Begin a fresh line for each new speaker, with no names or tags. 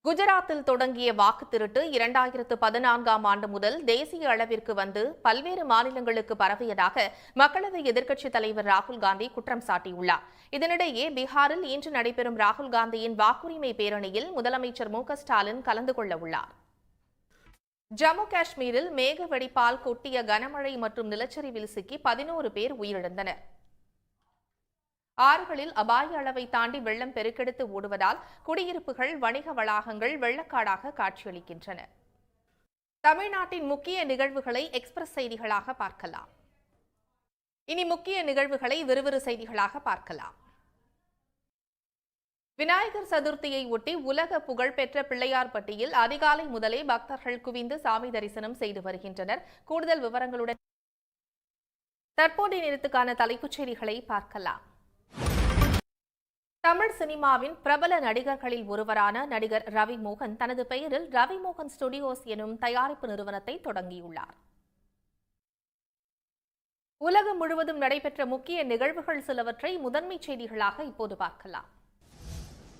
குஜராத்தில் தொடங்கிய வாக்கு திருட்டு 2014ஆம் ஆண்டு முதல் தேசிய அளவிற்கு வந்து பல்வேறு மாநிலங்களுக்கு பரவியதாக மக்களவை எதிர்க்கட்சித் தலைவர் ராகுல் காந்தி குற்றம் சாட்டியுள்ளார். இதனிடையே பீகாரில் இன்று நடைபெறும் ராகுல் காந்தியின் வாக்குரிமை பேரணியில் முதலமைச்சர் மு.க.ஸ்டாலின் கலந்து கொள்ள உள்ளார். ஜம்மு காஷ்மீரில் மேக வெடிப்பால் கொட்டிய கனமழை மற்றும் நிலச்சரிவில் சிக்கி 11 பேர் உயிரிழந்தனர். ஆறுகளில் அபாய அளவை தாண்டி வெள்ளம் பெருக்கெடுத்து ஓடுவதால் குடியிருப்புகள், வணிக வளாகங்கள் வெள்ளக்காடாக காட்சியளிக்கின்றன. தமிழ்நாட்டின் முக்கிய நிகழ்வுகளை எக்ஸ்பிரஸ் செய்திகளாக பார்க்கலாம். இனி முக்கிய நிகழ்வுகளை விறுவிறு செய்திகளாக பார்க்கலாம். விநாயகர் சதுர்த்தியை ஒட்டி உலக புகழ்பெற்ற பிள்ளையார்பட்டியில் அதிகாலை முதலே பக்தர்கள் குவிந்து சாமி தரிசனம் செய்து வருகின்றனர். கூடுதல் விவரங்களுடன் தற்போதைய நேரத்துக்கான தலைப்புச் செய்திகளை பார்க்கலாம். தமிழ் சினிமாவின் பிரபல நடிகர்களில் ஒருவரான நடிகர் ரவி மோகன் தனது பெயரில் ரவி மோகன் ஸ்டுடியோஸ் எனும் தயாரிப்பு நிறுவனத்தை தொடங்கியுள்ளார். உலகம் முழுவதும் நடைபெற்ற முக்கிய நிகழ்வுகள் சிலவற்றை முதன்மை செய்திகளாக இப்போது பார்க்கலாம்.